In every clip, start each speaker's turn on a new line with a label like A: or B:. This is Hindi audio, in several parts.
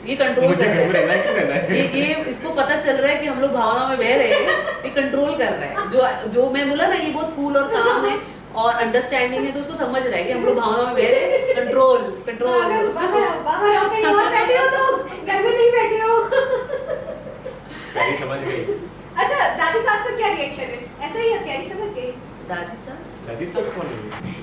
A: ये कंट्रोल कर रहा है। ये इसको पता चल रहा है कि हम लोग भावना में बह रहे हैं, ये कंट्रोल कर रहा है। जो मैं बोला ना, ये बहुत कूल और काम है और अंडरस्टैंडिंग है, तो उसको समझ रहा है कि हम लोग भावना में बह रहे हैं। कंट्रोल
B: बाहर आओ, कहीं और बैठे हो तुम, घर में नहीं बैठे हो।
C: प्यारी समझ गई।
B: अच्छा, दादी सास का क्या रिएक्शन है? ऐसा ही है, प्यारी समझ गई।
A: दादी सास
C: कौन है?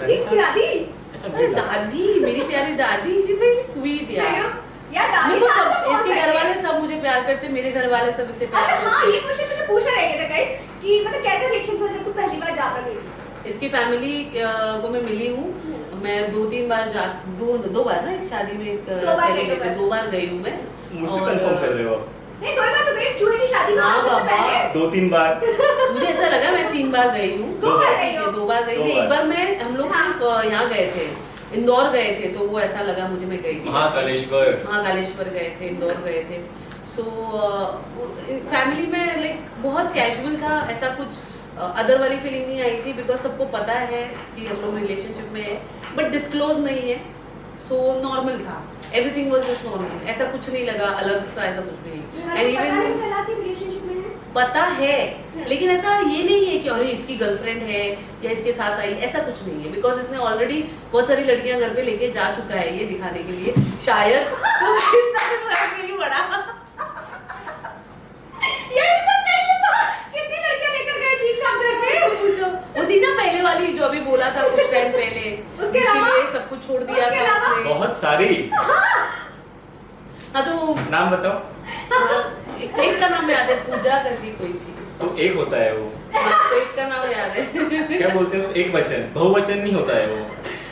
B: जी, इसकी दादी।
C: अच्छा,
A: अरे दादी, मेरी प्यारी दादी, शी वेरी स्वीट यार।
B: यार दादी
A: मेरे को
B: सास
A: सब,
B: तो
A: इसके घर वाले सब मुझे प्यार करते, मेरे घर वाले सब इसे प्यार
B: अच्छा
A: करते।
B: हाँ, ये क्वेश्चन मुझे पूछना रह गया था गाइस कि मतलब कैसा रिएक्शन था जब तू पहली बार जाकर गई?
A: इसकी फैमिली को मैं मिली हूँ, मैं 2-3 बार दो बार ना, एक शादी में एक पहले गई थी, 2 बार गई हूँ मैं।
C: मुझसे कंफर्म कर रहे हो?
B: नहीं, 2 बार तो गई, चूहे की शादी में
A: हाँ
B: उससे
A: बाबा,
B: पहले।
C: 2-3 बार।
A: मुझे ऐसा लगा मैं 3 बार गई हूँ।
B: 2 बार गई हो?
A: 2 बार गई थी। एक बार मैं, हम लोग सिर्फ यहाँ गए थे, इंदौर गए थे, तो वो ऐसा लगा मुझे, मैं गई थी महाकालेश्वर गए थे, इंदौर गए थे। सो फैमिली में लाइक बहुत कैजुअल था, ऐसा कुछ अदर वाली फीलिंग नहीं आई थी, बिकॉज सबको पता है कि हम लोग रिलेशनशिप में है, बट डिस्क्लोज नहीं है, सो नॉर्मल था, एवरीथिंग वाज जस्ट नॉर्मल, ऐसा कुछ नहीं लगा अलग सा, ऐसा कुछ नहीं। एंड इवन पता है, लेकिन ऐसा ये नहीं है कि अरे इसकी गर्लफ्रेंड है या इसके साथ आई, ऐसा कुछ नहीं है, बिकॉज इसने ऑलरेडी बहुत सारी लड़कियां घर पे लेके जा चुका है, ये दिखाने के लिए शायद नहीं बड़ा। पूछो, वो थी ना पहले वाली जो अभी बोला था कुछ टाइम पहले, उसके लिए सब कुछ छोड़ दिया था उसने।
C: बहुत सारी।
A: हाँ तो
C: नाम बताओ।
A: एक का नाम याद है, पूजा करके कोई थी,
C: तो एक होता है वो।
A: तो एक का नाम याद है।
C: क्या बोलते हैं उसको? एक वचन, बहुवचन नहीं होता है वो।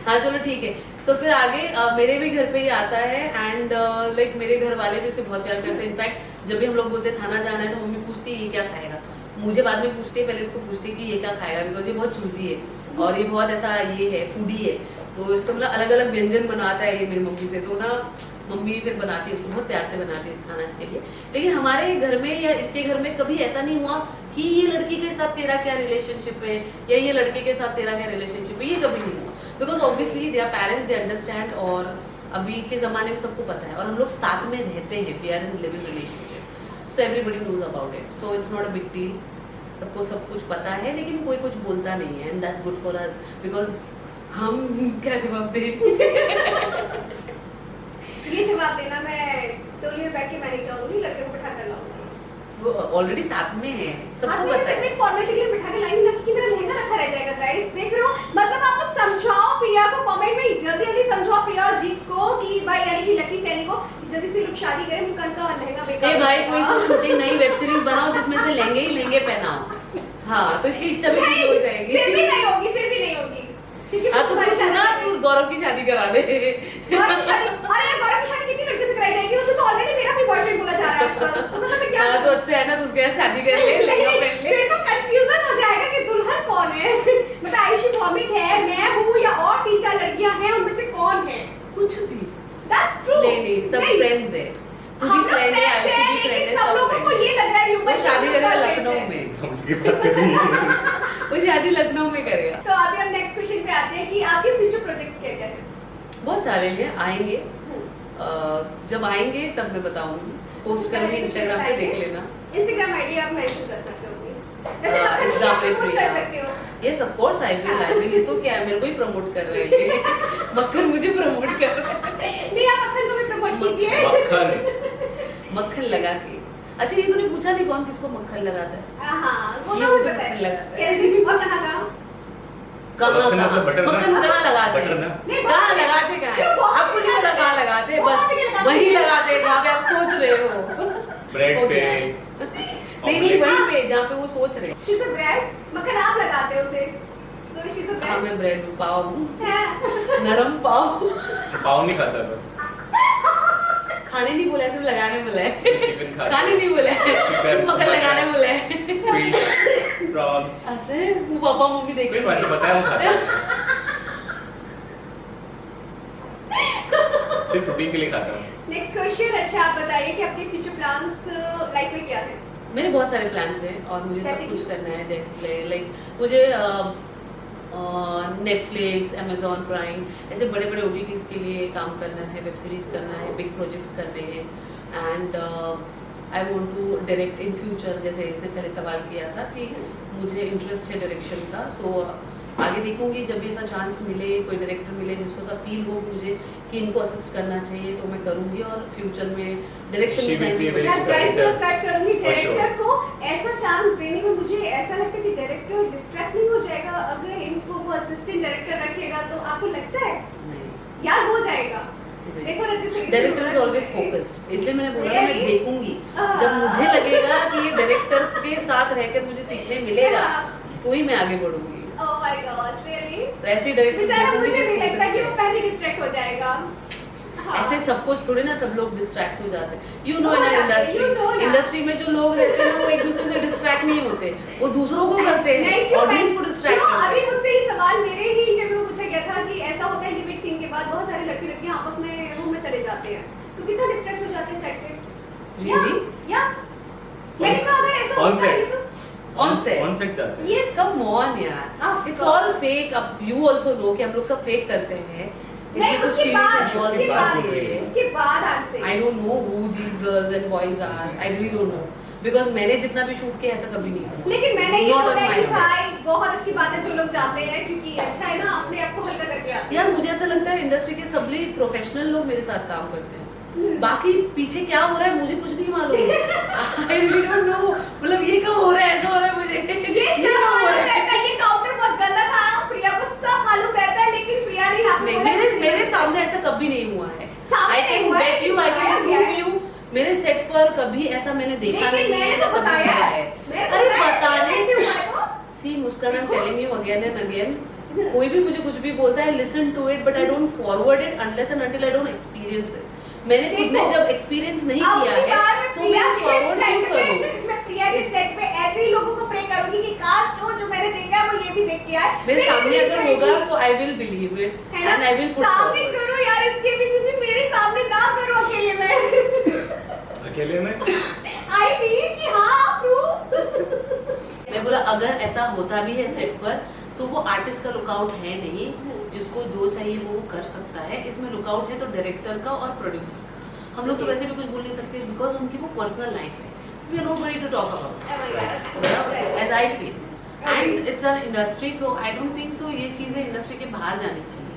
A: हाँ चलो ठीक है। सो फिर आगे मेरे भी घर पे ही आता है, एंड लाइक मेरे घर वाले भी उसे बहुत प्यार करते हैं। इनफैक्ट जब भी हम लोग बोलते थाना जाना है तो मम्मी पूछती है ये क्या खाएगा, मुझे बाद में पूछती है, पहले उसको पूछती है कि ये क्या खाएगा, बिकॉज ये बहुत चूजी है और ये बहुत ऐसा ये है, फूडी है, तो इसको मतलब अलग अलग व्यंजन बनाता है ये मेरी मम्मी से, तो ना मम्मी फिर बनाती है इसको, बहुत प्यार से बनाती है खाना इसके लिए। लेकिन हमारे घर में या इसके घर में कभी ऐसा नहीं हुआ कि ये लड़की के साथ तेरा क्या रिलेशनशिप है या ये लड़के के साथ तेरा क्या रिलेशनशिप है, ये कभी नहीं हुआ, because obviously they are parents, they understand, और अभी के ज़माने में सबको पता है, और हम लोग साथ में रहते हैं, we are in living relationship, so everybody knows about it, so it's not a big deal, सबको सब कुछ पता है, लेकिन कोई कुछ बोलता नहीं है, and that's good for us, because हम क्या जवाब दें।
B: ये जवाब देना मैं टोली में बैठ के मैं नहीं चाहूंगी, लड़के को बिठा कर लाऊंगी,
A: वो ऑलरेडी साथ में है, सबको पता है।
B: मैं फॉर्मेलिटी के लिए बिठा के लाई ना कि मेरा लहंगा रखा रह जाएगा गाइस, देख रहे हो, मतलब आप लोग समझाओ प्रिया को, कमेंट में जल्दी जल्दी समझाओ प्रिया और जीक्स को कि भाई यानी कि लकी सैनी को जल्दी से लोग शादी करें, मुस्कान का लहंगा बेकार।
A: ए भाई कोई तो शूटिंग नई वेब सीरीज बनाओ जिसमें से लहंगे ही लहंगे पहनाओ, हाँ तो इसकी इच्छा भी पूरी हो जाएगी।
B: फिर भी नहीं होगी, फिर भी नहीं होगी, क्योंकि
A: हाँ तो तू गौरव की शादी करा दे।
B: गौरव की शादी, अरे यार गौरव की शादी कितनी लड़कियों से कराई जाएगी, उसे तो ऑलरेडी मेरा भी बॉयफ्रेंड बोला जा रहा है आजकल, तो मतलब मैं क्या
A: हाँ तो अच्छा है ना, तो उसके साथ शादी कर ले, लहंगा पहन ले।
B: फिर तो कंफ्यूजन हो जाएगा कि दुल्हन कौन है, मतलब आयुषी भौमिक है, मैं हूँ, या और 3-4 लड़कियां हैं, उनमें से कौन है?
A: कुछ भी
B: दैट्स ट्रू।
A: नहीं सब फ्रेंड्स है, तू भी फ्रेंड है, आयुषी भी फ्रेंड है,
B: सब लोगों को ये लग रहा है
A: वो शादी करेगा लखनऊ में,
C: उनकी बात कर रही है।
A: वो शादी लखनऊ में करेगा।
B: तो अभी हम नेक्स्ट क्वेश्चन पे आते हैं कि आपके फ्यूचर प्रोजेक्ट्स क्या क्या हैं?
A: बहुत सारे हैं, आएंगे, जब आएंगे तब मैं बताऊंगी, पोस्ट करूंगी इंस्टाग्राम पे, देख लेना।
B: इंस्टाग्राम आईडी आप मेंशन कर सकते हो अपनी, वैसे आप
A: इंस्टा पे
B: प्रमोट कर सकते हो।
A: Yes of course I will, ये तो क्या है, मेरे को ही प्रमोट कर रहे हैं मक्खन मुझे प्रमोट कर रहा है।
B: नहीं आप मक्खन को भी प्रमोट कीजिए।
A: मक्खन लगा के, अच्छा ये तूने पूछा नहीं कौन किसको मक्खन लगाता है?
B: हां वो
A: ये
B: तो
A: मुझे
B: पता
A: मक्खन
B: है
A: लगाता है।
B: कैसे और कहां कहां
A: कहाँ
C: मतलब बटर ना?
A: मक्खन कहाँ लगाते
C: बटर
A: हैं?
C: ना?
B: नहीं,
A: कहाँ लगाते कहाँ
B: क्यों?
A: है?
B: बहुत
A: आपको नहीं पता कहाँ लगाते हैं,
B: बहुत
A: बस
B: जगह लगाते
A: वही
B: हैं।
A: लगाते हैं जहाँ पे आप सोच रहे हो।
C: ब्रेड
A: हो
C: पे,
A: गया। नहीं वहीं पे जहाँ पे वो सोच रहे हैं।
B: शी इज अ ब्रेड, मक्खन आप लगाते हो उसे, तो शी इज अ
A: हाँ
B: ब्रेड
A: मैं ब्रेड पाव हूँ,
B: है।
A: नरम पाव।
C: पाव नहीं खाता मैं।
A: खाने नहीं बोला है, सिर्फ लगाने बोला है।
C: चिकन खाता
A: खाने नहीं बोला है,
C: चिकन,
A: मक्खन लगाने बोला है।
C: Fish, prawns.
A: ऐसे वो पापा मम्मी देख
C: कोई बात नहीं, पता है वो खाता है। सिर्फ प्रोटीन के लिए खाता हूँ।
B: नेक्स्ट क्वेश्चन, अच्छा आप बताइए कि आपके फ्यूचर प्लान्स लाइफ में क्या हैं?
A: मेरे बहुत सारे प्लान्स हैं और मुझे
B: जैसे
A: सब कुछ
B: कि?
A: करना है, लाइक मुझे नेटफ्लिक्स, अमेजॉन प्राइम, ऐसे बड़े बड़े OTTs के लिए काम करना है, वेब सीरीज करना है, बिग प्रोजेक्ट्स करने हैं, and I want to direct in future, जैसे इसने पहले सवाल किया था कि मुझे इंटरेस्ट है डायरेक्शन का। सो आगे देखूंगी जब भी ऐसा चांस मिले, कोई डायरेक्टर मिले जिसको ऐसा फील हो मुझे कि इनको असिस्ट करना चाहिए, तो मैं करूंगी और फ्यूचर में डायरेक्शन में जाएंगी।
B: शायद प्राइस को कट करूंगी।
C: For sure.
B: डायरेक्टर को ऐसा चांस देने में मुझे ऐसा लगता है कि डायरेक्टर डिस्ट्रैक्ट नहीं हो जाएगा अगर इनको वो असिस्टेंट डायरेक्टर रखेगा, तो आपको लगता है
A: नहीं,
B: यार हो जाएगा? देखो ना, जैसे
A: डायरेक्टर इज ऑलवेज फोकस्ड, इसलिए मैंने बोला ना मैं
B: Really?
A: देखूंगी जब मुझे लगेगा कि ये डायरेक्टर के साथ रहकर मुझे सीखने मिलेगा तो ही मैं आगे बढ़ूंगी।
B: Oh my God, really?
A: तो ऐसे डायरेक्टर
B: बेचारा मुझे नहीं लगता कि वो पहले डिस्ट्रैक्ट हो जाएगा। हाँ।
A: ऐसे सब कुछ थोड़े ना सब लोग डिस्ट्रैक्ट हो जाते हैं। यू नो
B: हो
A: इन
B: जाते हैं,
A: इंडस्ट्री,
B: you know ना।
A: इंडस्ट्री में जो लोग रहते हैं वो एक दूसरे से डिस्ट्रैक्ट नहीं होते, वो दूसरों को करते
B: नहीं,
A: हैं,
B: क्यों?
A: ऑडियंस को डिस्ट्रैक्ट
B: क्यों?
A: करते
B: अभी
A: हैं।
B: मुझसे ये सवाल मेरे ही इंटरव्यू में पूछा गया था कि ऐसा होता है इंटीमेट सीन के बाद बहुत सारे लड़के लड़कियां आपस में रूम में चले जाते हैं, तो कितना डिस्ट्रैक्ट हो जाते हैं सेट पे?
A: Really?
B: या मैंने कहा अगर ऐसा
C: On
B: होता है
C: set.
B: तो
A: ऑन सेट
C: ऑन सेट जाते हैं।
B: यस,
A: कम ऑन यार,
B: Of
A: it's
B: course.
A: All fake. अब यू आल्सो नो कि हम लोग सब फेक करते हैं,
B: नहीं
A: इसमें कुछ
B: उसके
A: फीलिंग्स
B: बाद
A: इन्वॉल्व
B: उसके बाद
A: होती है।
B: उसके बाद आज से
A: I don't know who these girls and boys are, I really don't know, because मैंने जितना भी शूट किया ऐसा कभी नहीं हुआ।
B: लेकिन मैंने ये
A: Not on
B: बोला
A: my
B: कि
A: side.
B: साई बहुत अच्छी बात है जो लोग जाते हैं, क्योंकि अच्छा है ना, अपने आप को हल्का करके आते हैं।
A: यार मुझे ऐसा लगता है इंडस्ट्री के सभी प्रोफेशनल लोग मेरे साथ काम करते हैं, बाकी पीछे क्या हो रहा है मुझे कुछ नहीं मालूम। आई रियली डोंट नो, मतलब ये कब हो रहा है, ऐसा हो रहा है मुझे,
B: ये सब
A: कब हो
B: मालूम
A: रहा है।
B: रहता है, ये काउंटर बहुत गंदा था, प्रिया को सब मालूम रहता है, लेकिन प्रिया ने आपको
A: नहीं,
B: बोला
A: मेरे
B: कि-
A: मेरे सामने ऐसा कभी नहीं हुआ है।
B: सामने
A: आई
B: नहीं
A: कैन
B: हुआ है,
A: बेट यू, आई
B: बताया
A: कैन
B: गया
A: प्रूव
B: है।
A: यू, मेरे सेट पर कभी ऐसा मैंने देखा
B: लेकिन
A: नहीं है,
B: मैंने तो
A: कभी
B: बताया
A: किया
B: है। मैंने तो
A: अरे
B: बताया
A: पता
B: है,
A: नहीं,
B: कैसे हुआ है वो?
A: See Muskan, I am telling you again and again, कोई भी मुझे कुछ भी बोलता है listen to it, but I don't forward it unless and until I don't experience it. मैंने खुद ने
B: देखो,
A: जब एक्सपीरियंस नहीं
B: अब
A: किया
B: की
A: है
B: बार मैं
A: तो
B: प्रिया
A: मैं
B: के
A: फॉरवर्ड क्यों
B: सेट
A: करूं?
B: पे, मैं प्रिया के सेट पे ऐसे ही लोगों को प्रे करूंगी कि काश हो जो मैंने देखा है वो ये भी देख के आए।
A: मेरे
B: फिर
A: सामने
B: भी
A: अगर
B: करेगी।
A: होगा तो आई विल बिलीव इट
B: है ना?
A: एंड आई विल पुट
B: सामने
A: फॉरवर्ड।
B: करो यार इसके भी, क्योंकि मेरे सामने ना करो अकेले में।
C: अकेले में
B: आई मीन कि हाँ प्रूफ।
A: मैं बोला अगर ऐसा होता भी है सेट पर तो वो आर्टिस्ट का लुकआउट है नहीं, जिसको जो चाहिए वो कर सकता है। इसमें लुकआउट है तो डायरेक्टर का और प्रोड्यूसर का। हम लोग तो वैसे भी कुछ बोल नहीं सकते बिकॉज उनकी वो पर्सनल लाइफ है, we are not ready to talk about as I feel and it's an industry, तो आई डोंट थिंक सो ये चीजें इंडस्ट्री के बाहर जानी चाहिए।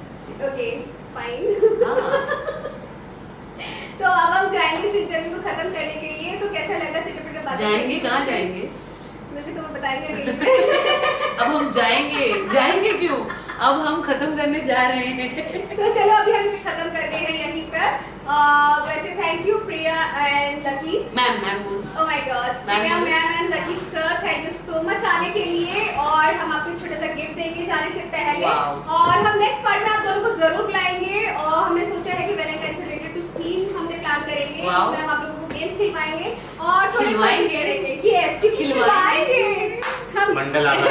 B: Okay fine.
A: हाँ,
B: तो अब हम जाएंगे इस इंटरव्यू को खत्म करने के लिए, तो कैसा लगा चटपटे बातें
A: जाएंगे
B: करके?
A: कहाँ जाएंगे?
B: मैं भी तुम्हें बताएंगे रील में।
A: अब हम जाएंगे क्यों? अब हम खत्म करने जा रहे हैं।
B: तो चलो अभी हम इसे खत्म करते हैं यहीं पर। वैसे thank you Priya and Lucky.
A: Ma'am बोल।
B: ओह माय गॉड, Priya ma'am and Lucky sir, thank you so much आने के लिए, और हम आपको एक छोटा सा गिफ्ट देंगे जाने से पहले।
A: Wow.
B: और हम नेक्स्ट पार्ट में आप दोनों को जरूर बुलाएंगे, और हमने सोचा है कि वैलेंटाइन से रिलेटेड कुछ थीम हमने प्लान करेंगे,
A: Wow.
B: जिसमें हम आप लोगों को गेम्स खिलवाएंगे और थोड़े
A: खिलवाएंगे?
B: मजे करेंगे। यस, क्योंकि
A: खिलवाएंगे?
B: खिलवाएंगे हम।
C: मंडल आना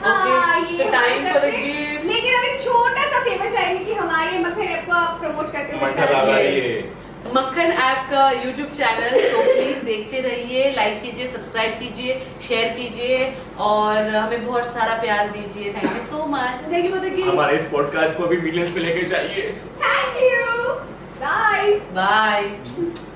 B: हाँ,
A: Okay,
B: ये
A: so time
B: हमारी
A: for
B: तरफ
A: the
B: से।
A: gift.
B: लेकिन हम एक छोटा सा फेवर चाहेंगे कि हमारे मक्खन ऐप को आप प्रमोट करते हुए
C: मक्खन
B: चलेंगे।
C: वाला
A: Yes.
C: ये।
A: मक्खन ऐप का यूट्यूब चैनल, तो प्लीज देखते रहिए, लाइक कीजिए, सब्सक्राइब कीजिए, शेयर कीजिए और हमें बहुत सारा प्यार दीजिए। Thank you so much. Thank you for the gift.
C: हमारे इस पॉडकास्ट को भी मिलियंस पे लेके जाइए।
B: Thank you, bye.
A: बाय।